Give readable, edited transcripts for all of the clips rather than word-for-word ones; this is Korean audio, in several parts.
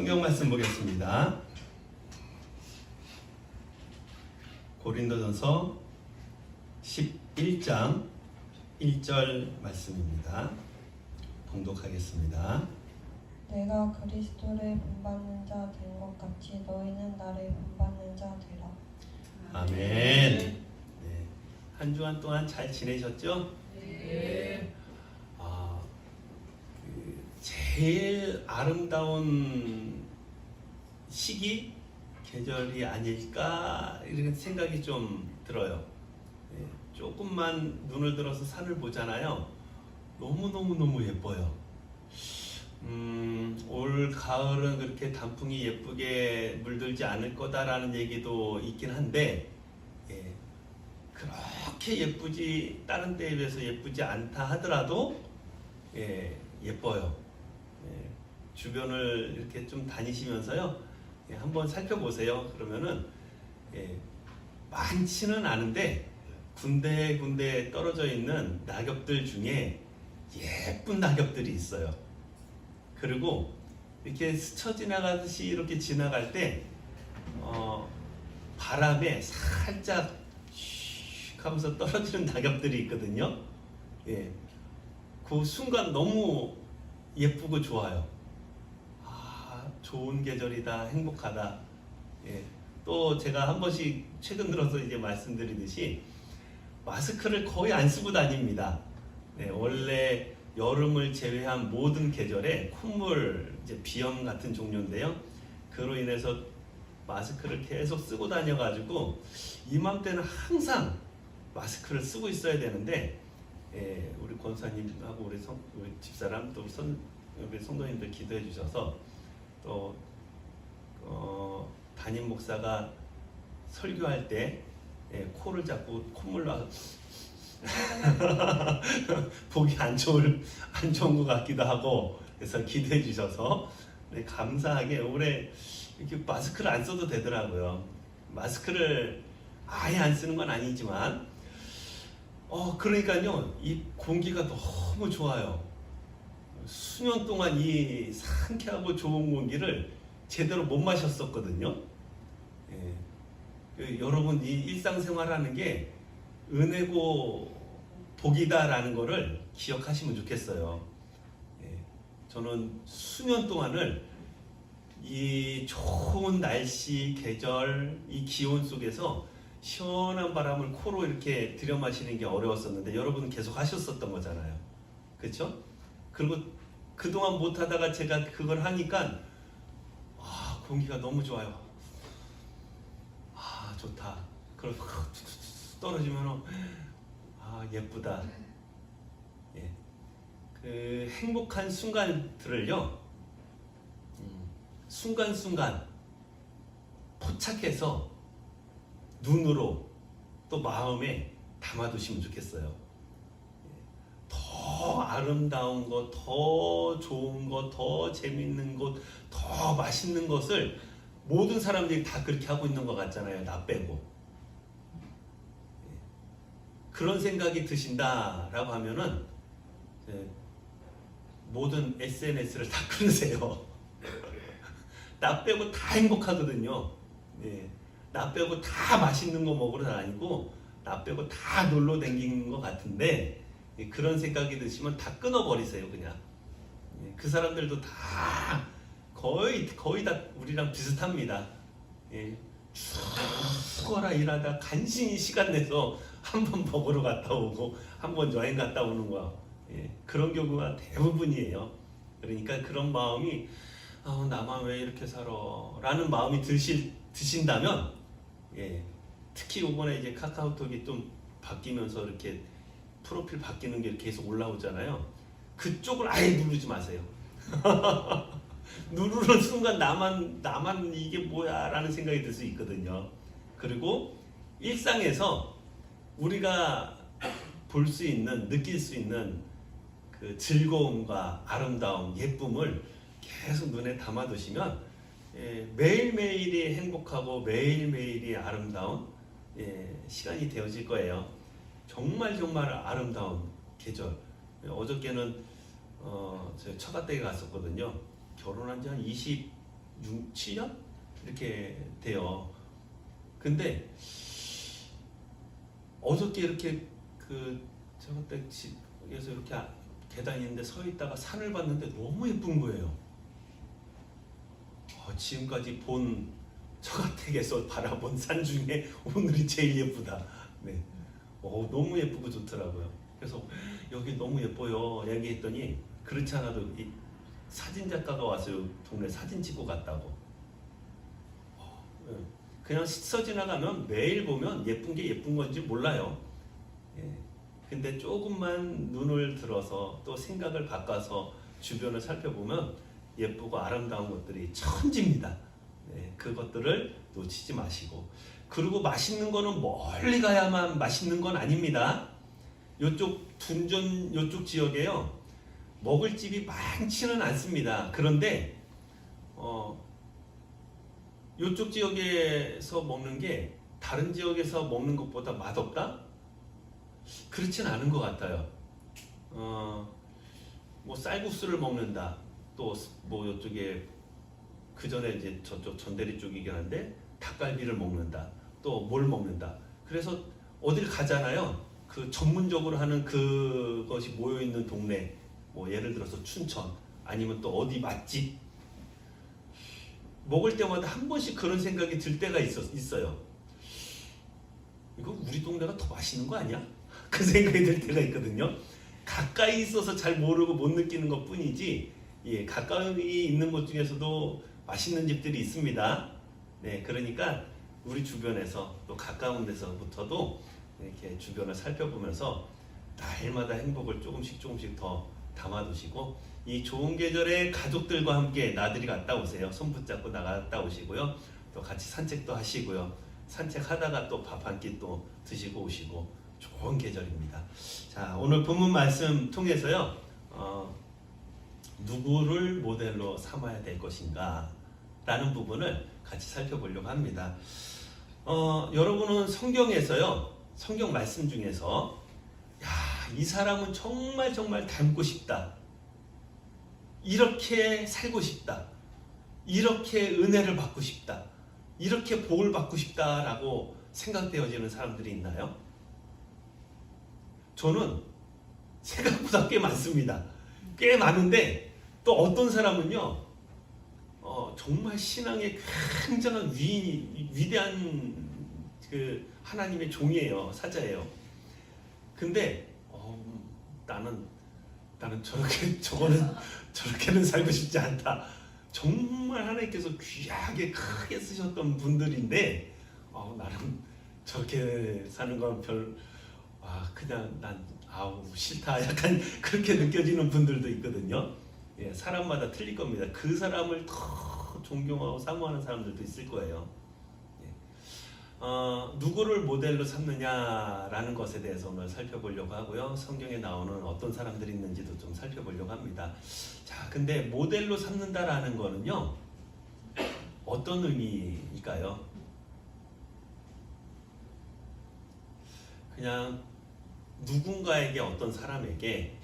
성경 말씀 보겠습니다. 고린도전서 11장 1절 말씀입니다. 봉독하겠습니다. 내가 그리스도를 본받는 자 된 것 같이 너희는 나를 본받는 자 되라. 아멘. 네. 한 주간 동안 잘 지내셨죠? 네. 제일 아름다운 시기, 계절이 아닐까 이런 생각이 좀 들어요. 네. 조금만 눈을 들어서 산을 보잖아요. 너무 예뻐요. 올 가을은 그렇게 단풍이 예쁘게 물들지 않을 거다라는 얘기도 있긴 한데, 예, 그렇게 예쁘지, 다른 때에 비해서 예쁘지 않다 하더라도, 예, 예뻐요. 예, 주변을 이렇게 좀 다니시면서요, 예, 한번 살펴보세요. 그러면은, 예, 많지는 않은데, 군데군데 떨어져 있는 낙엽들 중에 예쁜 낙엽들이 있어요. 그리고 이렇게 스쳐 지나가듯이 이렇게 지나갈 때 바람에 살짝 슉 하면서 떨어지는 낙엽들이 있거든요. 예, 그 순간 너무 예쁘고 좋아요. 좋은 계절이다, 행복하다. 예, 또 제가 한 번씩 최근 들어서 이제 말씀드리듯이 마스크를 거의 안 쓰고 다닙니다. 네, 원래 여름을 제외한 모든 계절에 콧물, 이제 비염 같은 종류인데요. 그로 인해서 마스크를 계속 쓰고 다녀가지고 이맘때는 항상 마스크를 쓰고 있어야 되는데, 예, 우리 권사님하고 우리 집사람 또 우리 성도님들 기도해 주셔서 또 담임 목사가 설교할 때, 예, 코를 잡고 콧물 나서 보기 안 좋은 것 같기도 하고, 그래서 기도해 주셔서 네, 감사하게 올해 이렇게 마스크를 안 써도 되더라고요. 마스크를 아예 안 쓰는 건 아니지만 그러니까요, 이 공기가 너무 좋아요. 수년 동안 이 상쾌하고 좋은 공기를 제대로 못 마셨었거든요. 예, 여러분, 이 일상생활하는 게 은혜고 복이다라는 거를 기억하시면 좋겠어요. 예, 저는 수년 동안을 이 좋은 날씨, 계절, 이 기온 속에서 시원한 바람을 코로 이렇게 들여 마시는 게 어려웠었는데 여러분은 계속 하셨었던 거잖아요. 그렇죠? 그리고 그동안 못 하다가 제가 그걸 하니까 공기가 너무 좋아요. 좋다. 그리고 떨어지면 예쁘다. 예. 그 행복한 순간들을요, 순간순간 포착해서 눈으로 또 마음에 담아두시면 좋겠어요. 더 아름다운 것, 더 좋은 것, 더 재밌는 것, 더 맛있는 것을 모든 사람들이 다 그렇게 하고 있는 것 같잖아요. 나 빼고. 그런 생각이 드신다라고 하면은 모든 SNS를 다 끊으세요. 나 빼고 다 행복하거든요. 네. 나 빼고 다 맛있는 거 먹으러 다니고 나 빼고 다 놀러 다니는 것 같은데, 그런 생각이 드시면 다 끊어버리세요. 그냥. 그 사람들도 다 거의 다 우리랑 비슷합니다. 죽어라 일하다 간신히 시간 내서 한번 먹으러 갔다 오고 한번 여행 갔다 오는 거, 그런 경우가 대부분이에요. 그러니까 그런 마음이 나만 왜 이렇게 살아 라는 마음이 드신다면, 특히 이번에 이제 카카오톡이 좀 바뀌면서 이렇게 프로필 바뀌는 게 계속 올라오잖아요. 그쪽을 아예 누르지 마세요. 누르는 순간 나만 이게 뭐야 라는 생각이 들 수 있거든요. 그리고 일상에서 우리가 볼 수 있는, 느낄 수 있는 그 즐거움과 아름다움, 예쁨을 계속 눈에 담아두시면, 매일매일이 행복하고 매일매일이 아름다운, 시간이 되어질 거예요. 정말 아름다운 계절. 어저께는 제가 처가댁에 갔었거든요. 결혼한 지 한 6, 7년 이렇게 돼요. 근데 어저께 이렇게 제가 때 집에서 이렇게 계단이 있는데 서 있다가 산을 봤는데 너무 예쁜 거예요. 지금까지 본 처가댁에서 바라본 산 중에 오늘이 제일 예쁘다. 네. 너무 예쁘고 좋더라고요. 그래서 여기 너무 예뻐요 얘기했더니 그렇지 않아도 이 사진 작가가 와서 동네 사진 찍고 갔다고. 그냥 스쳐 지나가면 매일 보면 예쁜 게 예쁜 건지 몰라요. 근데 조금만 눈을 들어서 또 생각을 바꿔서 주변을 살펴보면 예쁘고 아름다운 것들이 천지입니다. 그것들을 놓치지 마시고, 그리고 맛있는 거는 멀리 가야만 맛있는 건 아닙니다. 요쪽 둔전 요쪽 지역에요 먹을 집이 많지는 않습니다. 그런데 요쪽 지역에서 먹는 게 다른 지역에서 먹는 것보다 맛없다? 그렇진 않은 것 같아요. 뭐 쌀국수를 먹는다. 또 뭐 요쪽에 그 전에 이제 저쪽 전대리 쪽이긴 한데 닭갈비를 먹는다. 또 뭘 먹는다. 그래서 어딜 가잖아요. 그 전문적으로 하는 그것이 모여 있는 동네. 뭐 예를 들어서 춘천 아니면 또 어디 맛집 먹을 때마다 한 번씩 그런 생각이 들 때가 있어요. 이거 우리 동네가 더 맛있는 거 아니야? 그 생각이 들 때가 있거든요. 가까이 있어서 잘 모르고 못 느끼는 것 뿐이지, 가까이 있는 곳 중에서도 맛있는 집들이 있습니다. 네, 그러니까 우리 주변에서 또 가까운 데서부터도 이렇게 주변을 살펴보면서 날마다 행복을 조금씩 더 담아두시고, 이 좋은 계절에 가족들과 함께 나들이 갔다 오세요. 손 붙잡고 나갔다 오시고요. 또 같이 산책도 하시고요. 산책하다가 또 밥 한 끼 또 드시고 오시고 좋은 계절입니다. 자, 오늘 본문 말씀 통해서요. 누구를 모델로 삼아야 될 것인가 라는 부분을 같이 살펴보려고 합니다. 여러분은 성경에서요. 성경 말씀 중에서 이 사람은 정말 닮고 싶다. 이렇게 살고 싶다. 이렇게 은혜를 받고 싶다. 이렇게 복을 받고 싶다라고 생각되어지는 사람들이 있나요? 저는 생각보다 꽤 많습니다. 꽤 많은데 또 어떤 사람은요, 정말 신앙의 굉장한 위대한 그 하나님의 종이에요. 사자예요. 근데 나는 저렇게는 살고 싶지 않다. 정말 하나님께서 귀하게 크게 쓰셨던 분들인데 나는 저렇게 사는 건 그냥 난 싫다. 약간 그렇게 느껴지는 분들도 있거든요. 사람마다 틀릴 겁니다. 그 사람을 더 존경하고 사모하는 사람들도 있을 거예요. 누구를 모델로 삼느냐라는 것에 대해서 오늘 살펴보려고 하고요. 성경에 나오는 어떤 사람들이 있는지도 좀 살펴보려고 합니다. 자, 근데 모델로 삼는다라는 거는요, 어떤 의미일까요? 그냥 누군가에게, 어떤 사람에게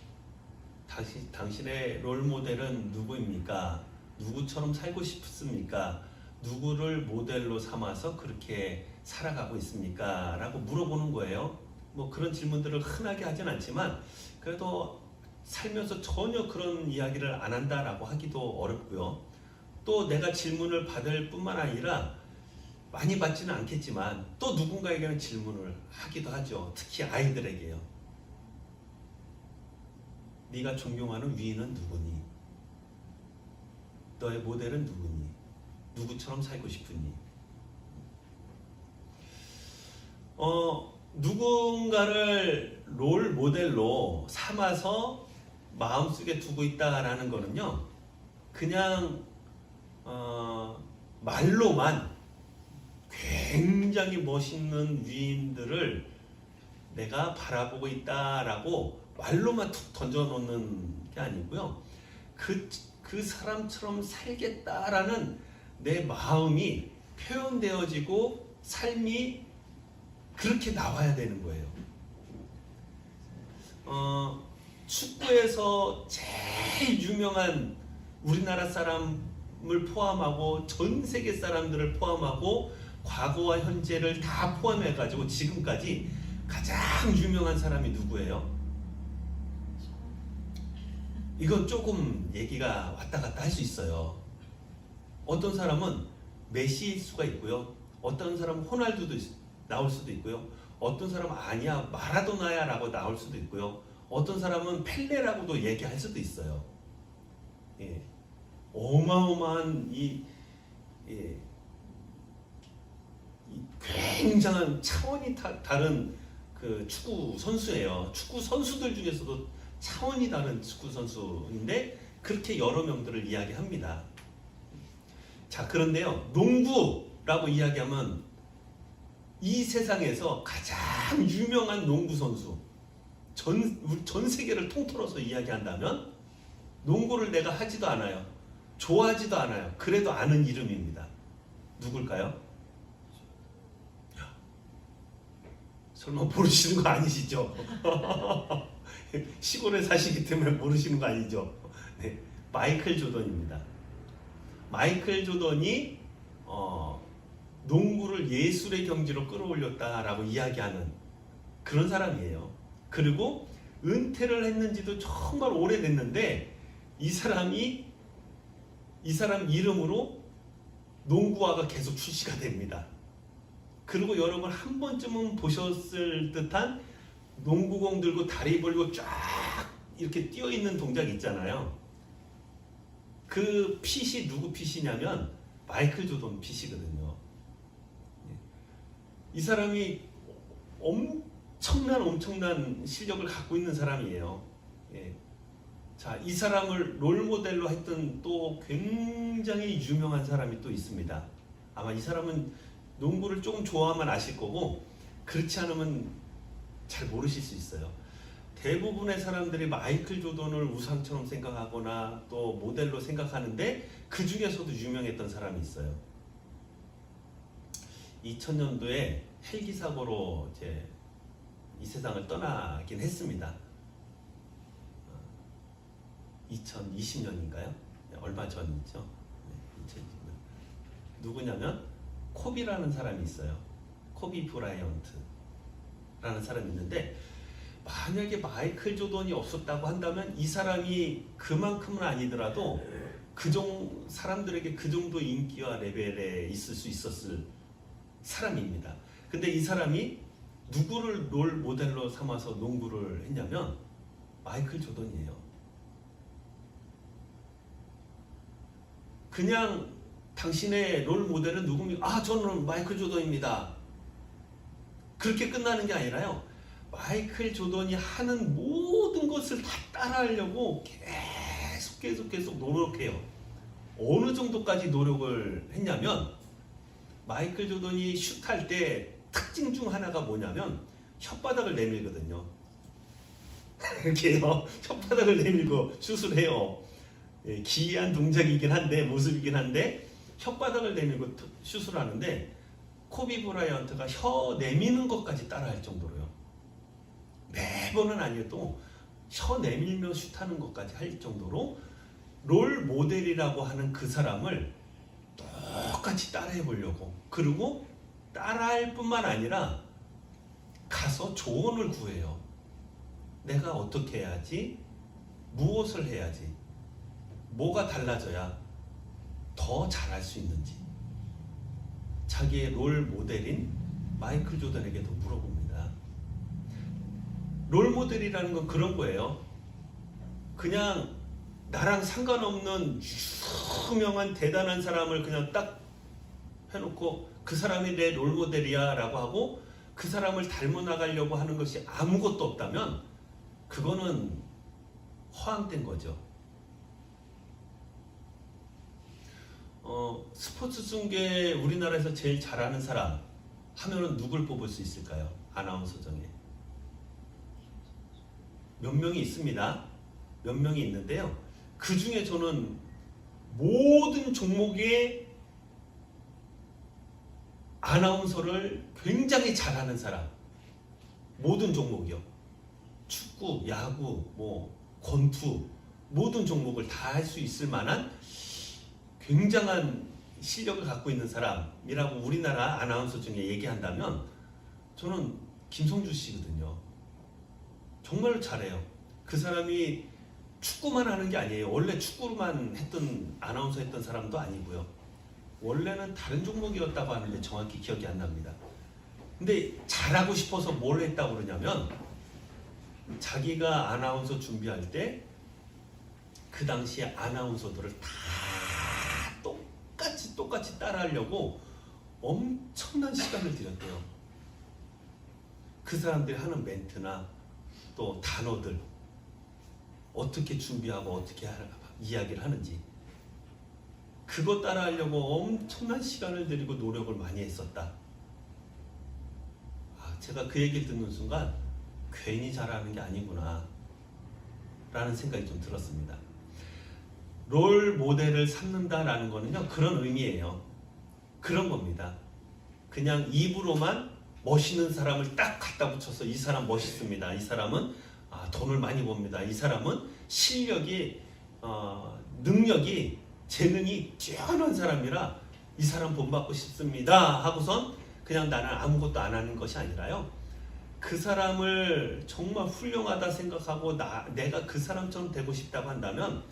당신의 롤 모델은 누구입니까? 누구처럼 살고 싶습니까? 누구를 모델로 삼아서 그렇게 살아가고 있습니까? 라고 물어보는 거예요. 뭐 그런 질문들을 흔하게 하진 않지만 그래도 살면서 전혀 그런 이야기를 안 한다라고 하기도 어렵고요. 또 내가 질문을 받을 뿐만 아니라 많이 받지는 않겠지만 또 누군가에게는 질문을 하기도 하죠. 특히 아이들에게요. 네가 존경하는 위인은 누구니? 너의 모델은 누구니? 누구처럼 살고 싶으니? 누군가를 롤 모델로 삼아서 마음속에 두고 있다라는 거는요, 그냥 말로만 굉장히 멋있는 위인들을 내가 바라보고 있다라고 말로만 툭 던져놓는 게 아니고요, 그 사람처럼 살겠다라는 내 마음이 표현되어지고 삶이 그렇게 나와야 되는 거예요. 축구에서 제일 유명한 우리나라 사람은 사람을 포함하고 전 세계 사람들을 포함하고 과거와 현재를 다 포함해가지고 지금까지 가장 유명한 사람이 누구예요? 이건 조금 얘기가 왔다 갔다 할 수 있어요. 어떤 사람은 메시일 수가 있고요. 어떤 사람은 호날두도 나올 수도 있고요. 어떤 사람은 아니야 마라도나야 라고 나올 수도 있고요. 어떤 사람은 펠레라고도 얘기할 수도 있어요. 예. 어마어마한 이 굉장한 차원이 다른 그 축구 선수예요. 축구 선수들 중에서도 차원이 다른 축구 선수인데 그렇게 여러 명들을 이야기합니다. 자, 그런데요, 농구라고 이야기하면 이 세상에서 가장 유명한 농구 선수, 전 세계를 통틀어서 이야기한다면 농구를 내가 하지도 않아요. 좋아하지도 않아요. 그래도 아는 이름입니다. 누굴까요? 설마 모르시는 거 아니시죠? 시골에 사시기 때문에 모르시는 거 아니죠? 네, 마이클 조던입니다. 마이클 조던이 농구를 예술의 경지로 끌어올렸다라고 이야기하는 그런 사람이에요. 그리고 은퇴를 했는지도 정말 오래됐는데 이 사람 이름으로 농구화가 계속 출시가 됩니다. 그리고 여러분 한 번쯤은 보셨을 듯한 농구공 들고 다리 벌리고 쫙 이렇게 뛰어 있는 동작 있잖아요. 그 핏이 누구 핏이냐면 마이클 조던 핏이거든요. 이 사람이 엄청난 실력을 갖고 있는 사람이에요. 자, 이 사람을 롤모델로 했던 또 굉장히 유명한 사람이 또 있습니다. 아마 이 사람은 농구를 조금 좋아하면 아실 거고 그렇지 않으면 잘 모르실 수 있어요. 대부분의 사람들이 마이클 조던을 우상처럼 생각하거나 또 모델로 생각하는데 그 중에서도 유명했던 사람이 있어요. 2000년도에 헬기 사고로 이제 이 세상을 떠나긴 했습니다. 2020년인가요? 얼마 전이죠. 2020년. 누구냐면 코비라는 사람이 있어요. 코비 브라이언트라는 사람이 있는데 만약에 마이클 조던이 없었다고 한다면 이 사람이 그만큼은 아니더라도 사람들에게 그 정도 인기와 레벨에 있을 수 있었을 사람입니다. 근데 이 사람이 누구를 롤 모델로 삼아서 농구를 했냐면 마이클 조던이에요. 그냥 당신의 롤 모델은 누굽니까? 저는 마이클 조던입니다. 그렇게 끝나는 게 아니라요. 마이클 조던이 하는 모든 것을 다 따라하려고 계속 노력해요. 어느 정도까지 노력을 했냐면 마이클 조던이 슛할 때 특징 중 하나가 뭐냐면 혓바닥을 내밀거든요. 이렇게요. 혓바닥을 내밀고 슛을 해요. 기이한 동작이긴 한데 모습이긴 한데 혓바닥을 내밀고 슛을 하는데 코비 브라이언트가 혀 내미는 것까지 따라할 정도로요. 매번은 아니어도 혀 내밀며 슛하는 것까지 할 정도로 롤 모델이라고 하는 그 사람을 똑같이 따라해 보려고, 그리고 따라할 뿐만 아니라 가서 조언을 구해요. 내가 어떻게 해야지? 무엇을 해야지? 뭐가 달라져야 더 잘할 수 있는지 자기의 롤 모델인 마이클 조던에게도 물어봅니다. 롤 모델이라는 건 그런 거예요. 그냥 나랑 상관없는 유명한 대단한 사람을 그냥 딱 해놓고 그 사람이 내 롤 모델이야 라고 하고 그 사람을 닮아 나가려고 하는 것이 아무것도 없다면 그거는 허황된 거죠. 스포츠 중계 우리나라에서 제일 잘하는 사람 하면은 누굴 뽑을 수 있을까요? 아나운서 중에 몇 명이 있습니다. 몇 명이 있는데요. 그 중에 저는 모든 종목의 아나운서를 굉장히 잘하는 사람, 모든 종목이요. 축구, 야구, 권투 모든 종목을 다 할 수 있을 만한 굉장한 실력을 갖고 있는 사람이라고 우리나라 아나운서 중에 얘기한다면 저는 김성주 씨거든요. 정말 잘해요. 그 사람이 축구만 하는 게 아니에요. 원래 축구로만 했던 아나운서 했던 사람도 아니고요. 원래는 다른 종목이었다고 하는데 정확히 기억이 안 납니다. 근데 잘하고 싶어서 뭘 했다고 그러냐면 자기가 아나운서 준비할 때 그 당시에 아나운서들을 다 똑같이 따라하려고 엄청난 시간을 들였대요. 그 사람들이 하는 멘트나 또 단어들 어떻게 준비하고 어떻게 이야기를 하는지 그거 따라하려고 엄청난 시간을 들이고 노력을 많이 했었다. 제가 그 얘기를 듣는 순간 괜히 잘하는 게 아니구나 라는 생각이 좀 들었습니다. 롤 모델을 삼는다라는 거는요 그런 의미예요. 그런 겁니다. 그냥 입으로만 멋있는 사람을 딱 갖다 붙여서 이 사람 멋있습니다. 이 사람은 돈을 많이 법니다. 이 사람은 실력이 능력이 재능이 뛰어난 사람이라 이 사람 본받고 싶습니다 하고선 그냥 나는 아무것도 안 하는 것이 아니라요. 그 사람을 정말 훌륭하다 생각하고 내가 그 사람처럼 되고 싶다고 한다면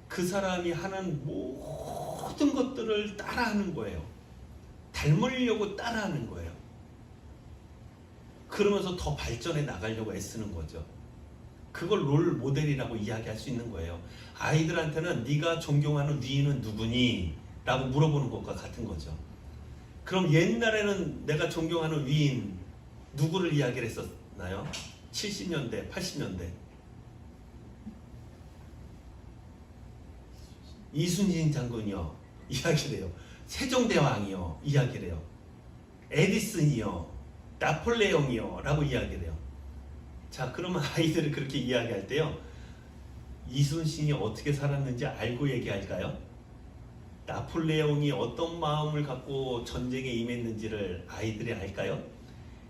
그 사람이 하는 모든 것들을 따라하는 거예요. 닮으려고 따라하는 거예요. 그러면서 더 발전해 나가려고 애쓰는 거죠. 그걸 롤 모델이라고 이야기할 수 있는 거예요. 아이들한테는 네가 존경하는 위인은 누구니? 라고 물어보는 것과 같은 거죠. 그럼 옛날에는 내가 존경하는 위인 누구를 이야기를 했었나요? 70년대, 80년대 이순신 장군이요 이야기를 해요. 세종대왕이요 이야기를 해요. 에디슨이요 나폴레옹이요 라고 이야기를 해요. 자, 그러면 아이들이 그렇게 이야기할 때요 이순신이 어떻게 살았는지 알고 얘기할까요? 나폴레옹이 어떤 마음을 갖고 전쟁에 임했는지를 아이들이 알까요?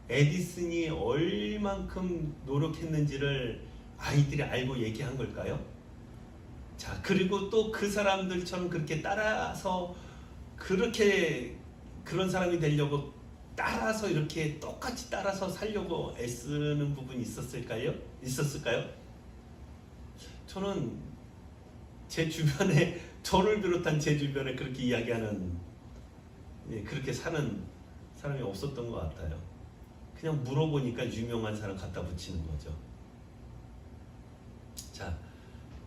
에디슨이 얼만큼 노력했는지를 아이들이 알고 얘기한 걸까요? 자, 그리고 또 그 사람들처럼 그렇게 따라서 그렇게 그런 사람이 되려고 따라서 이렇게 똑같이 따라서 살려고 애쓰는 부분이 있었을까요? 저는 제 주변에 저를 비롯한 제 주변에 그렇게 이야기하는 그렇게 사는 사람이 없었던 것 같아요. 그냥 물어보니까 유명한 사람 갖다 붙이는 거죠. 자,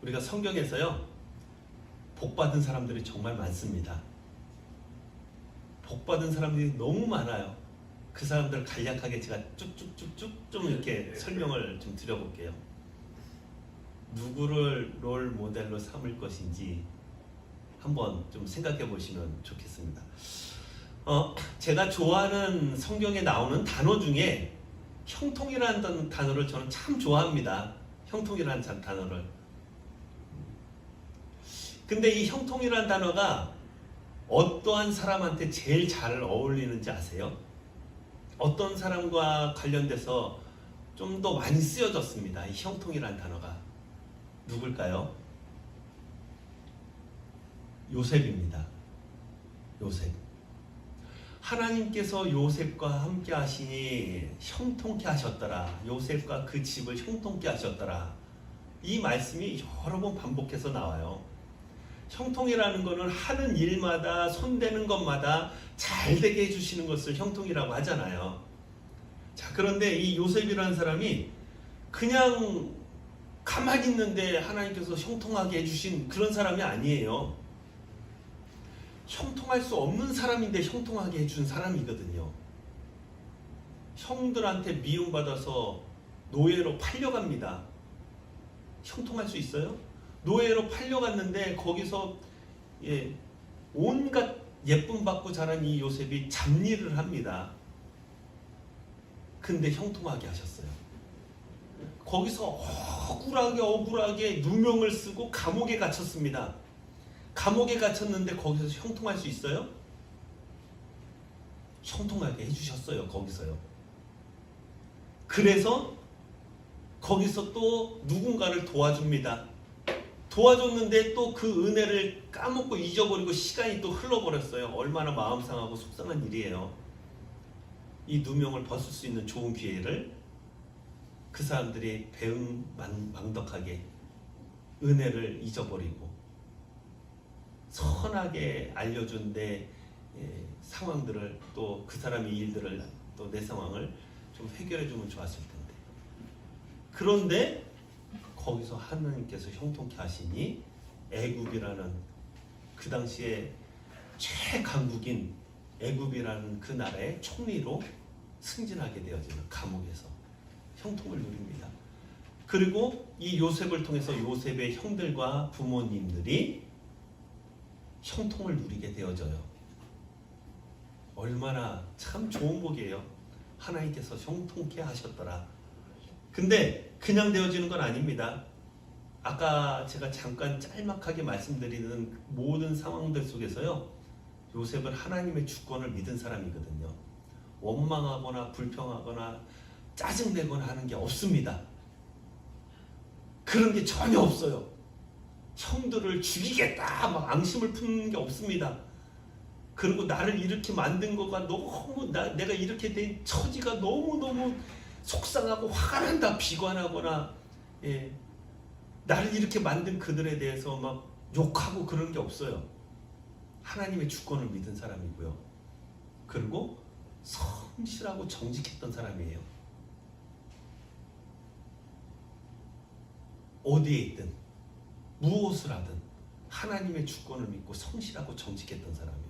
우리가 성경에서요 복받은 사람들이 정말 많습니다. 복받은 사람들이 너무 많아요. 그 사람들 간략하게 제가 쭉쭉쭉쭉 좀 이렇게 설명을 좀 드려볼게요. 누구를 롤 모델로 삼을 것인지 한번 좀 생각해 보시면 좋겠습니다. 제가 좋아하는 성경에 나오는 단어 중에 형통이라는 단어를 저는 참 좋아합니다. 형통이라는 단어를. 근데 이 형통이라는 단어가 어떠한 사람한테 제일 잘 어울리는지 아세요? 어떤 사람과 관련돼서 좀 더 많이 쓰여졌습니다. 이 형통이라는 단어가. 누굴까요? 요셉입니다. 요셉. 하나님께서 요셉과 함께 하시니 형통케 하셨더라. 요셉과 그 집을 형통케 하셨더라. 이 말씀이 여러 번 반복해서 나와요. 형통이라는 것은 하는 일마다 손대는 것마다 잘 되게 해주시는 것을 형통이라고 하잖아요. 자, 그런데 이 요셉이라는 사람이 그냥 가만히 있는데 하나님께서 형통하게 해주신 그런 사람이 아니에요. 형통할 수 없는 사람인데 형통하게 해준 사람이거든요. 형들한테 미움받아서 노예로 팔려갑니다. 형통할 수 있어요? 노예로 팔려갔는데 거기서 온갖 예쁨 받고 자란 이 요셉이 잡일을 합니다. 근데 형통하게 하셨어요. 거기서 억울하게 누명을 쓰고 감옥에 갇혔습니다. 감옥에 갇혔는데 거기서 형통할 수 있어요? 형통하게 해주셨어요. 거기서요. 그래서 거기서 또 누군가를 도와줍니다. 도와줬는데 또 그 은혜를 까먹고 잊어버리고 시간이 또 흘러버렸어요. 얼마나 마음 상하고 속상한 일이에요. 이 누명을 벗을 수 있는 좋은 기회를 그 사람들이 배은망덕하게 은혜를 잊어버리고 선하게 알려준 내 상황들을 또 그 사람의 일들을 또 내 상황을 좀 해결해 주면 좋았을 텐데, 그런데 거기서 하나님께서 형통케 하시니 애굽이라는 그 당시에 최강국인 애굽이라는 그 나라의 총리로 승진하게 되어지는 감옥에서 형통을 누립니다. 그리고 이 요셉을 통해서 요셉의 형들과 부모님들이 형통을 누리게 되어져요. 얼마나 참 좋은 복이에요. 하나님께서 형통케 하셨더라. 근데 그냥 되어지는 건 아닙니다. 아까 제가 잠깐 짤막하게 말씀드리는 모든 상황들 속에서요, 요셉은 하나님의 주권을 믿은 사람이거든요. 원망하거나 불평하거나 짜증내거나 하는 게 없습니다. 그런 게 전혀 없어요. 형들을 죽이겠다 막 앙심을 품는 게 없습니다. 그리고 나를 이렇게 만든 거가 너무 내가 이렇게 된 처지가 너무너무 속상하고 화가 난다 비관하거나 나를 이렇게 만든 그들에 대해서 막 욕하고 그런 게 없어요. 하나님의 주권을 믿은 사람이고요. 그리고 성실하고 정직했던 사람이에요. 어디에 있든 무엇을 하든 하나님의 주권을 믿고 성실하고 정직했던 사람이에요.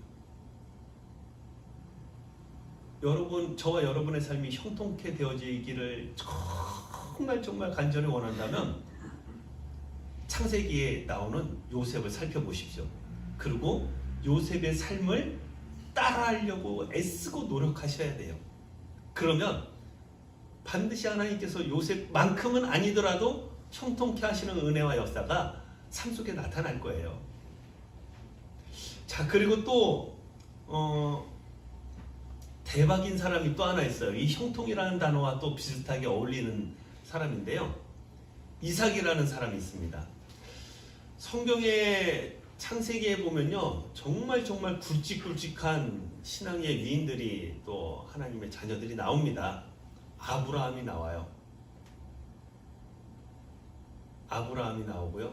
여러분, 저와 여러분의 삶이 형통케 되어지기를 정말 간절히 원한다면 창세기에 나오는 요셉을 살펴보십시오. 그리고 요셉의 삶을 따라하려고 애쓰고 노력하셔야 돼요. 그러면 반드시 하나님께서 요셉만큼은 아니더라도 형통케 하시는 은혜와 역사가 삶 속에 나타날 거예요. 자, 그리고 또 대박인 사람이 또 하나 있어요. 이 형통이라는 단어와 또 비슷하게 어울리는 사람인데요. 이삭이라는 사람이 있습니다. 성경의 창세기에 보면요, 정말 굵직굵직한 신앙의 위인들이 또 하나님의 자녀들이 나옵니다. 아브라함이 나와요. 아브라함이 나오고요.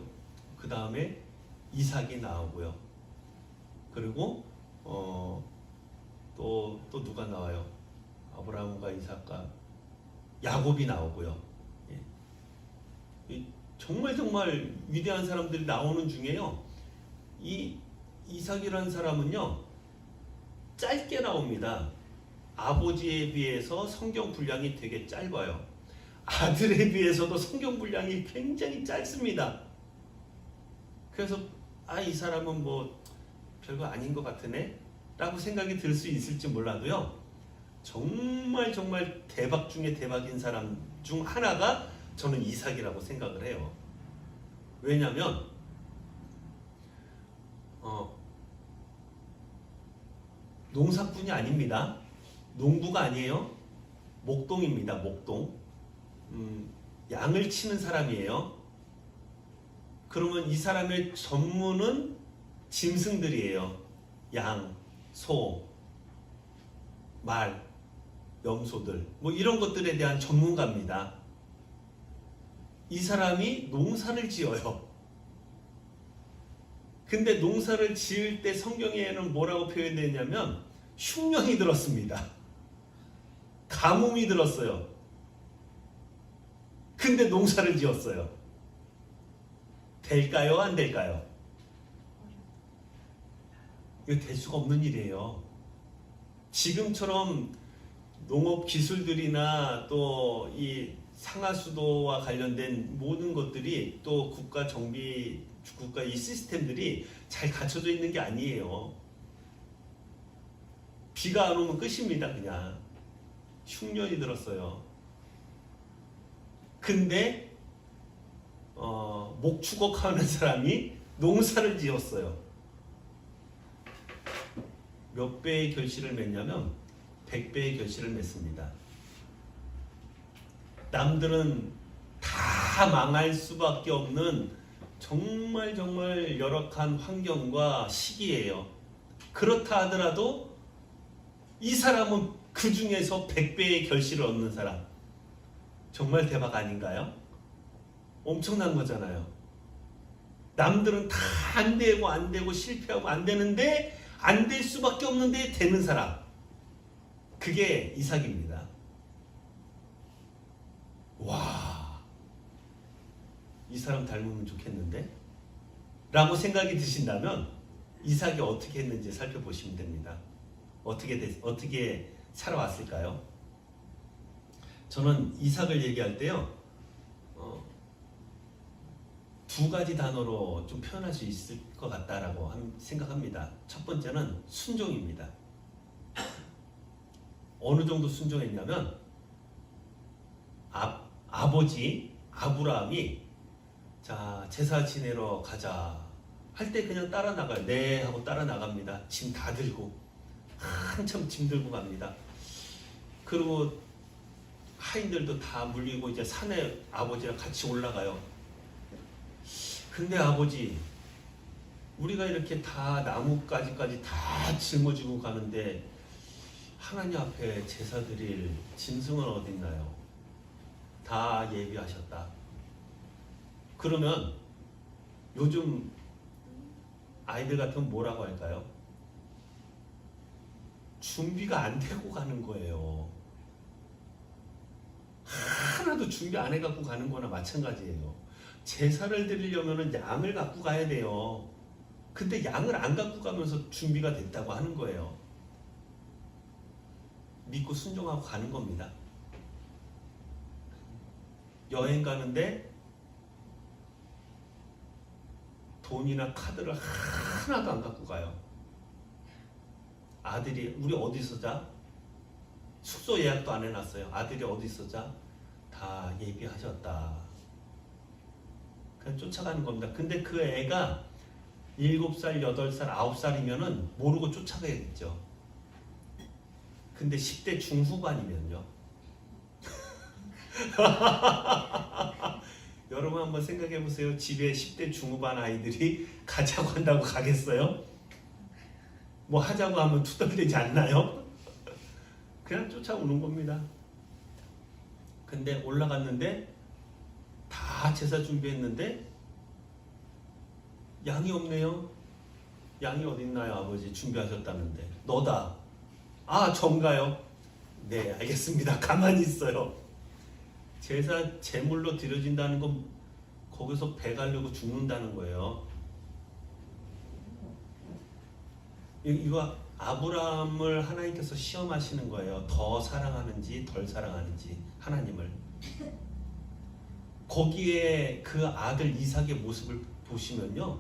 그 다음에 이삭이 나오고요. 그리고 또 누가 나와요? 아브라함과 이삭과 야곱이 나오고요. 정말 위대한 사람들이 나오는 중에요, 이 이삭이라는 사람은요 짧게 나옵니다. 아버지에 비해서 성경 분량이 되게 짧아요. 아들에 비해서도 성경 분량이 굉장히 짧습니다. 그래서 이 사람은 뭐 별거 아닌 것 같으네 라고 생각이 들 수 있을지 몰라도요, 정말 대박 중에 대박인 사람 중 하나가 저는 이삭이라고 생각을 해요. 왜냐하면 농사꾼이 아닙니다. 농부가 아니에요. 목동입니다. 목동. 양을 치는 사람이에요. 그러면 이 사람의 전문은 짐승들이에요. 양, 소, 말, 염소들, 뭐 이런 것들에 대한 전문가입니다. 이 사람이 농사를 지어요. 근데 농사를 지을 때 성경에는 뭐라고 표현되어 있냐면 흉년이 들었습니다. 가뭄이 들었어요. 근데 농사를 지었어요. 될까요? 안 될까요? 이거 될 수가 없는 일이에요. 지금처럼 농업 기술들이나 또 이 상하수도와 관련된 모든 것들이 또 국가 이 시스템들이 잘 갖춰져 있는 게 아니에요. 비가 안 오면 끝입니다. 그냥 흉년이 들었어요. 근데 목축업하는 사람이 농사를 지었어요. 몇 배의 결실을 맺냐면 100배의 결실을 맺습니다. 남들은 다 망할 수밖에 없는 정말 정말 열악한 환경과 시기예요. 그렇다 하더라도 이 사람은 그 중에서 100배의 결실을 얻는 사람. 정말 대박 아닌가요? 엄청난 거잖아요. 남들은 다 안 되고 안 되고 실패하고 안 되는데 안 될 수밖에 없는데 되는 사람. 그게 이삭입니다. 와, 이 사람 닮으면 좋겠는데? 라고 생각이 드신다면 이삭이 어떻게 했는지 살펴보시면 됩니다. 어떻게 살아왔을까요? 저는 이삭을 얘기할 때요, 두 가지 단어로 좀 표현할 수 있을 것 같다라고 생각합니다. 첫 번째는 순종입니다. 어느 정도 순종했냐면 아버지 아브라함이 자 제사 지내러 가자 할 때 그냥 따라 나가요. 네 하고 따라 나갑니다. 짐 다 들고 한참 짐 들고 갑니다. 그리고 하인들도 다 물리고 이제 산에 아버지랑 같이 올라가요. 근데 아버지 우리가 이렇게 다 나뭇가지까지 다 짊어지고 가는데 하나님 앞에 제사 드릴 짐승은 어디 있나요? 다 예비하셨다. 그러면 요즘 아이들 같으면 뭐라고 할까요? 준비가 안 되고 가는 거예요. 하나도 준비 안 해갖고 가는 거나 마찬가지예요. 제사를 드리려면 양을 갖고 가야 돼요. 근데 양을 안 갖고 가면서 준비가 됐다고 하는 거예요. 믿고 순종하고 가는 겁니다. 여행 가는데 돈이나 카드를 하나도 안 갖고 가요. 아들이 우리 어디서 자? 숙소 예약도 안 해놨어요. 아들이 어디서 자? 다 예비하셨다. 그냥 쫓아가는 겁니다. 근데 그 애가 7살, 8살, 9살이면은 모르고 쫓아가야겠죠. 근데 10대 중후반이면요. 여러분 한번 생각해 보세요. 집에 10대 중후반 아이들이 가자고 한다고 가겠어요? 뭐 하자고 하면 투덜대지 않나요? 그냥 쫓아오는 겁니다. 근데 올라갔는데 다 제사 준비했는데 양이 없네요. 양이 어딨나요? 아버지 준비하셨다는데. 너다. 아 전가요? 네 알겠습니다. 가만히 있어요. 제사 제물로 드려진다는 건 거기서 배 가려고 죽는다는 거예요. 이거 아브라함을 하나님께서 시험하시는 거예요. 더 사랑하는지 덜 사랑하는지 하나님을. 거기에 그 아들 이삭의 모습을 보시면요.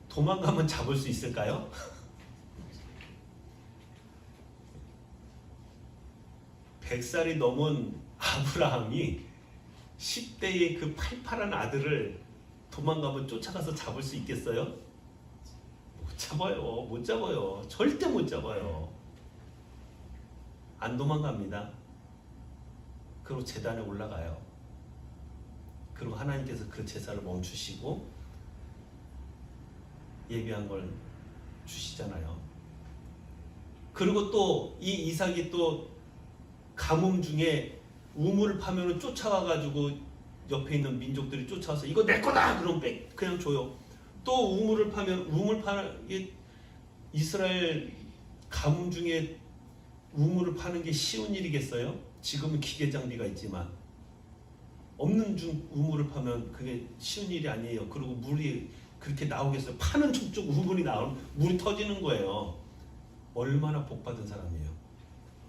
도망가면 잡을 수 있을까요? (100살이) 넘은 아브라함이 10대의 그 팔팔한 아들을 도망가면 쫓아가서 잡을 수 있겠어요? 못 잡아요. 못 잡아요. 절대 못 잡아요. 안 도망갑니다. 그리고 제단에 올라가요. 그리고 하나님께서 그 제사를 멈추시고 예비한 걸 주시잖아요. 그리고 또 이 이삭이 또 가뭄 중에 우물을 파면 쫓아와가지고 옆에 있는 민족들이 쫓아와서 이거 내 거다! 그럼 그냥 줘요. 또 우물을 파면 이스라엘 가뭄 중에 우물을 파는 게 쉬운 일이겠어요? 지금은 기계 장비가 있지만 없는 우물을 파면 그게 쉬운 일이 아니에요. 그리고 물이 그렇게 나오겠어요? 파는 족족 우물이 나오면 물이 터지는 거예요. 얼마나 복받은 사람이에요.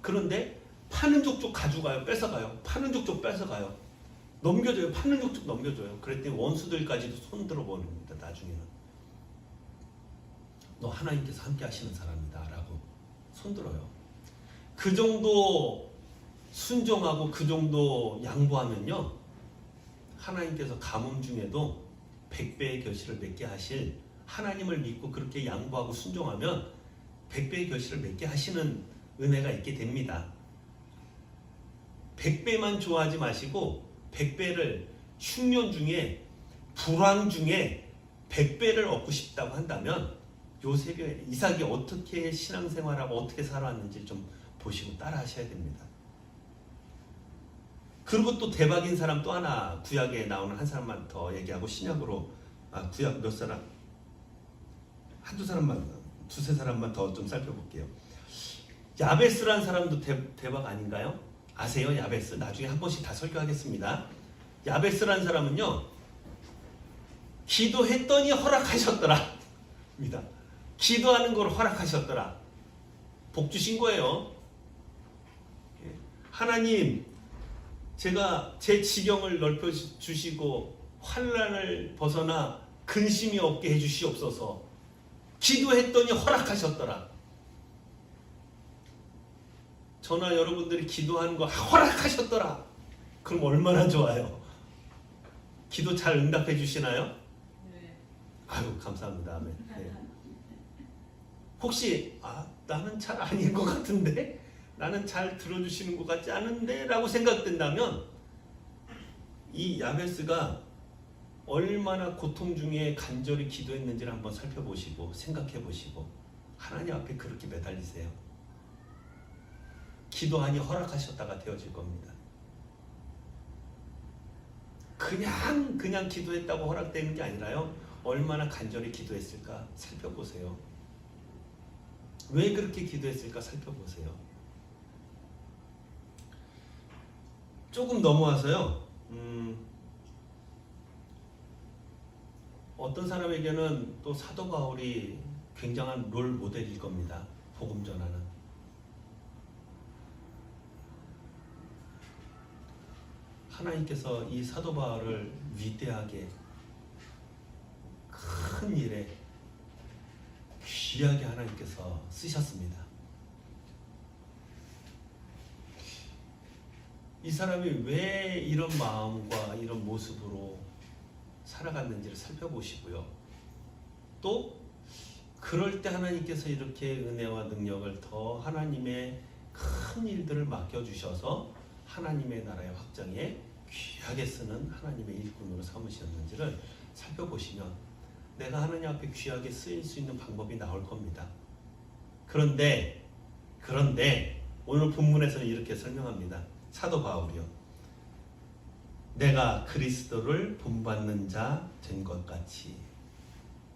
그런데 파는 족족 가져가요. 뺏어가요. 파는 족족 뺏어가요. 넘겨줘요. 파는 족족 넘겨줘요. 그랬더니 원수들까지도 손들어 버립니다. 나중에는. 너 하나님께서 함께 하시는 사람이다 라고 손들어요. 그 정도 순종하고 그 정도 양보하면요. 하나님께서 가뭄 중에도 100배의 결실을 맺게 하실, 하나님을 믿고 그렇게 양보하고 순종하면 100배의 결실을 맺게 하시는 은혜가 있게 됩니다. 100배만 좋아하지 마시고 100배를 흉년 중에 불황 중에 100배를 얻고 싶다고 한다면 요셉이 이삭이 어떻게 신앙생활하고 어떻게 살아왔는지 좀 보시고 따라 하셔야 됩니다. 그리고 또 대박인 사람 또 하나, 구약에 나오는 한 사람만 더 얘기하고 신약으로, 구약 몇 사람, 한두 사람만, 두세 사람만 더 좀 살펴볼게요. 야베스라는 사람도 대박 아닌가요? 아세요? 야베스? 나중에 한 번씩 다 설교하겠습니다. 야베스라는 사람은요, 기도했더니 허락하셨더라 입니다. 기도하는 걸 허락하셨더라. 복 주신 거예요. 하나님, 제가 제 지경을 넓혀 주시고 환난을 벗어나 근심이 없게 해 주시옵소서. 기도했더니 허락하셨더라. 저나 여러분들이 기도하는 거 허락하셨더라. 그럼 얼마나 좋아요. 기도 잘 응답해 주시나요? 네. 아유, 감사합니다. 아멘. 네. 혹시 나는 잘 아닌 것 같은데, 나는 잘 들어주시는 것 같지 않은데 라고 생각된다면, 이 야베스가 얼마나 고통 중에 간절히 기도했는지를 한번 살펴보시고 생각해 보시고 하나님 앞에 그렇게 매달리세요. 기도하니 허락하셨다가 되어질 겁니다. 그냥 기도했다고 허락되는 게 아니라요, 얼마나 간절히 기도했을까 살펴보세요. 왜 그렇게 기도했을까 살펴보세요. 조금 넘어와서요, 어떤 사람에게는 또 사도 바울이 굉장한 롤 모델일 겁니다. 복음 전하는. 하나님께서 이 사도 바울을 위대하게, 큰 일에 귀하게 하나님께서 쓰셨습니다. 이 사람이 왜 이런 마음과 이런 모습으로 살아갔는지를 살펴보시고요. 또 그럴 때 하나님께서 이렇게 은혜와 능력을 더 하나님의 큰 일들을 맡겨주셔서 하나님의 나라의 확장에 귀하게 쓰는 하나님의 일꾼으로 삼으셨는지를 살펴보시면 내가 하나님 앞에 귀하게 쓰일 수 있는 방법이 나올 겁니다. 그런데 오늘 본문에서는 이렇게 설명합니다. 사도 바울이요, 내가 그리스도를 본받는 자 된 것 같이.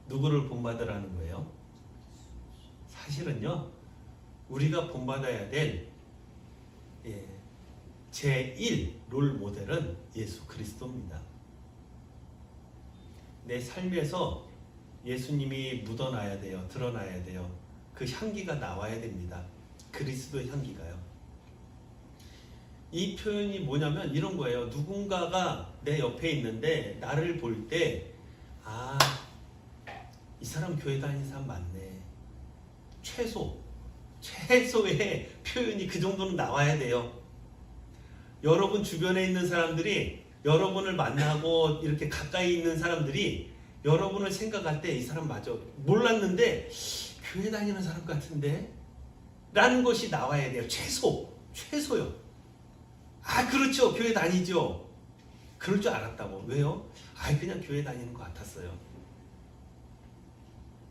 누구를 본받으라는 거예요? 사실은요, 우리가 본받아야 될 제1 롤 모델은 예수 그리스도입니다. 내 삶에서 예수님이 묻어나야 돼요. 드러나야 돼요. 그 향기가 나와야 됩니다. 그리스도의 향기가요. 이 표현이 뭐냐면 이런 거예요. 누군가가 내 옆에 있는데 나를 볼 때, 이 사람 교회 다니는 사람 많네. 최소의 표현이 그 정도는 나와야 돼요. 여러분 주변에 있는 사람들이, 여러분을 만나고 이렇게 가까이 있는 사람들이 여러분을 생각할 때 이 사람 맞아, 몰랐는데 교회 다니는 사람 같은데 라는 것이 나와야 돼요. 최소요. 그렇죠, 교회 다니죠. 그럴 줄 알았다고. 왜요? 그냥 교회 다니는 것 같았어요.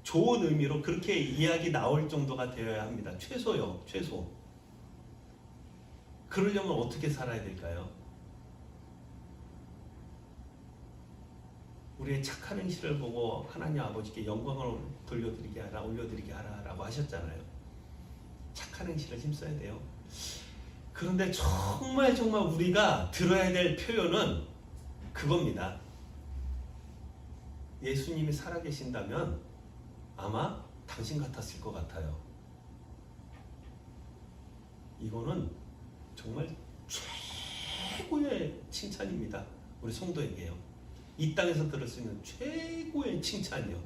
좋은 의미로 그렇게 이야기 나올 정도가 되어야 합니다. 최소요. 그러려면 어떻게 살아야 될까요? 우리의 착한 행실을 보고 하나님 아버지께 영광을 돌려드리게 하라, 올려드리게 하라라고 하셨잖아요. 착한 행실을 힘써야 돼요. 그런데 정말 우리가 들어야 될 표현은 그겁니다. 예수님이 살아계신다면 아마 당신 같았을 것 같아요. 이거는 정말 최고의 칭찬입니다. 우리 성도에게요. 이 땅에서 들을 수 있는 최고의 칭찬이요.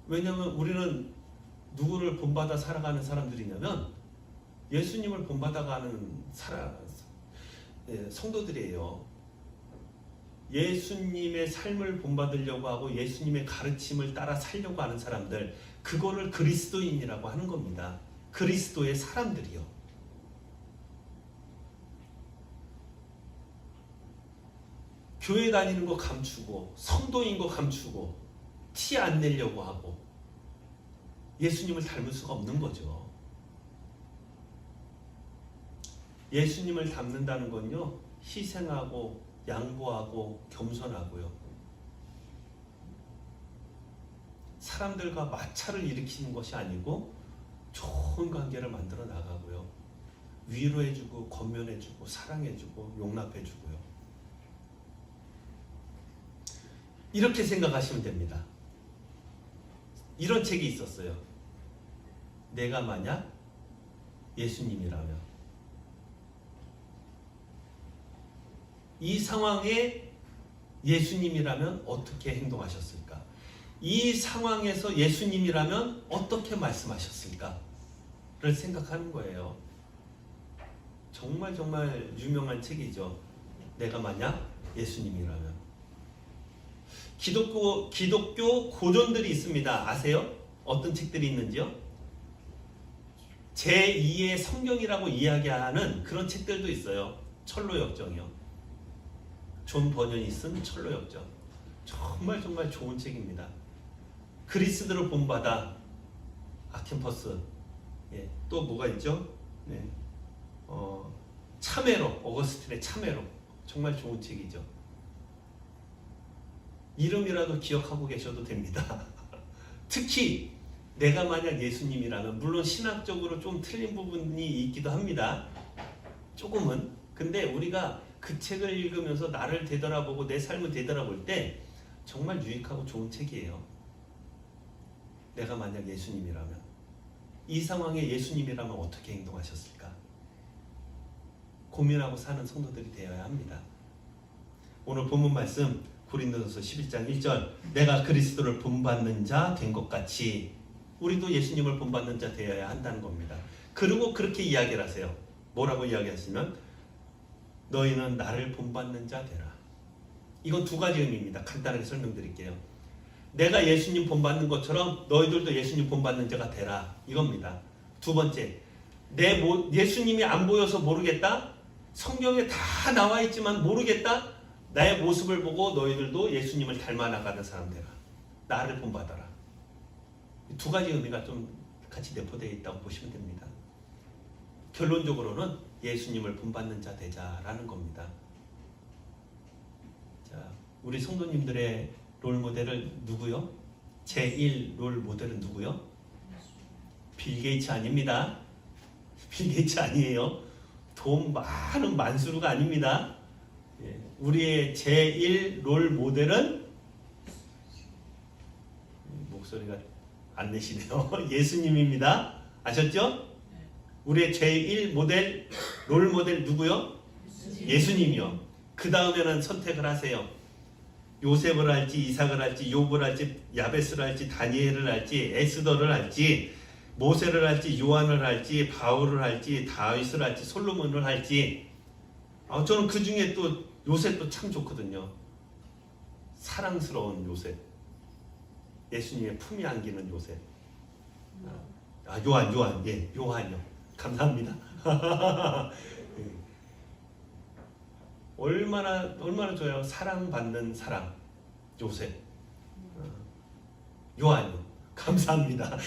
왜냐하면 우리는 누구를 본받아 살아가는 사람들이냐면 예수님을 본받아가는 성도들이에요. 예수님의 삶을 본받으려고 하고 예수님의 가르침을 따라 살려고 하는 사람들, 그거를 그리스도인이라고 하는 겁니다. 그리스도의 사람들이요. 교회 다니는 거 감추고 성도인 거 감추고 티 안 내려고 하고 예수님을 닮을 수가 없는 거죠. 예수님을 닮는다는 건요, 희생하고 양보하고 겸손하고요, 사람들과 마찰을 일으키는 것이 아니고 좋은 관계를 만들어 나가고요, 위로해주고 권면해주고 사랑해주고 용납해주고요, 이렇게 생각하시면 됩니다. 이런 책이 있었어요. 내가 만약 예수님이라면, 이 상황에 예수님이라면 어떻게 행동하셨을까? 이 상황에서 예수님이라면 어떻게 말씀하셨을까를 생각하는 거예요. 정말 정말 유명한 책이죠. 내가 만약 예수님이라면. 기독교 고전들이 있습니다. 아세요? 어떤 책들이 있는지요? 제2의 성경이라고 이야기하는 그런 책들도 있어요. 철로역정이요. 존 버년이 쓴 철로역정. 정말 정말 좋은 책입니다. 그리스도를 본받아, 아켄퍼스. 예, 또 뭐가 있죠? 네. 참회로, 어거스틴의 참회로. 정말 좋은 책이죠. 이름이라도 기억하고 계셔도 됩니다. 특히 내가 만약 예수님이라면, 물론 신학적으로 좀 틀린 부분이 있기도 합니다. 조금은. 근데 우리가 그 책을 읽으면서 나를 되돌아보고 내 삶을 되돌아볼 때 정말 유익하고 좋은 책이에요. 내가 만약 예수님이라면, 이 상황에 예수님이라면 어떻게 행동하셨을까? 고민하고 사는 성도들이 되어야 합니다. 오늘 본문 말씀 고린도전서 11장 1절, 내가 그리스도를 본받는 자 된 것 같이 우리도 예수님을 본받는 자 되어야 한다는 겁니다. 그리고 그렇게 이야기를 하세요. 뭐라고 이야기하시면, 너희는 나를 본받는 자 되라. 이건 두 가지 의미입니다. 간단하게 설명드릴게요. 내가 예수님 본받는 것처럼 너희들도 예수님 본받는 자가 되라, 이겁니다. 두 번째, 예수님이 안 보여서 모르겠다? 성경에 다 나와 있지만 모르겠다? 나의 모습을 보고 너희들도 예수님을 닮아 나가는 사람 되라. 나를 본받아라. 두 가지 의미가 좀 같이 내포되어 있다고 보시면 됩니다. 결론적으로는 예수님을 본받는 자 되자라는 겁니다. 자, 우리 성도님들의 롤 모델은 누구요? 제1 롤 모델은 누구요? 빌 게이츠 아닙니다. 빌 게이츠 아니에요. 돈 많은 만수르가 아닙니다. 예, 우리의 제1 롤 모델은, 목소리가 안 내시네요. 예수님입니다. 아셨죠? 우리의 제1 모델, 롤 모델 누구요? 예수님이요. 그 다음에는 선택을 하세요. 요셉을 할지, 이삭을 할지, 욥을 할지, 야베스를 할지, 다니엘을 할지, 에스더를 할지, 모세를 할지, 요한을 할지, 바울을 할지, 다윗을 할지, 솔로몬을 할지. 저는 그 중에 또 요셉도 참 좋거든요. 사랑스러운 요셉. 예수님의 품이 안기는 요셉. 요한. 예, 요한이요. 감사합니다. 얼마나 좋아요. 사랑받는 사람. 요셉. 요한이요. 감사합니다.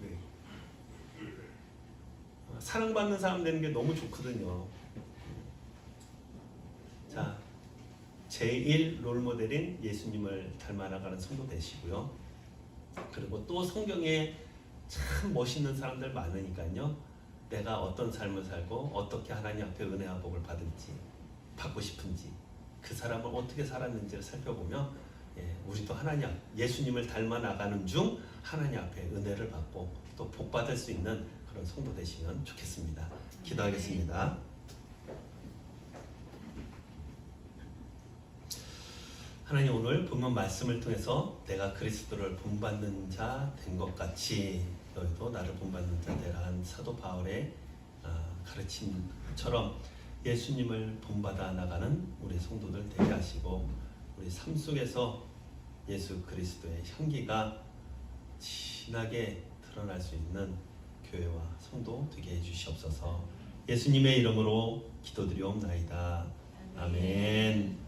네. 사랑받는 사람 되는 게 너무 좋거든요. 자, 제1 롤모델인 예수님을 닮아나가는 성도 되시고요. 그리고 또 성경에 참 멋있는 사람들 많으니까요. 내가 어떤 삶을 살고 어떻게 하나님 앞에 은혜와 복을 받고 싶은지, 그 사람을 어떻게 살았는지를 살펴보며, 우리도 예수님을 닮아 나가는 중 하나님 앞에 은혜를 받고 또 복 받을 수 있는 그런 성도 되시면 좋겠습니다. 기도하겠습니다. 하나님, 오늘 본문 말씀을 통해서 내가 그리스도를 본받는 자 된 것 같이 너희도 나를 본받는 자 되라 한 사도 바울의 가르침처럼 예수님을 본받아 나가는 우리 성도들 되게 하시고, 우리 삶 속에서 예수 그리스도의 향기가 진하게 드러날 수 있는 교회와 성도 되게 해주시옵소서. 예수님의 이름으로 기도드리옵나이다. 아멘.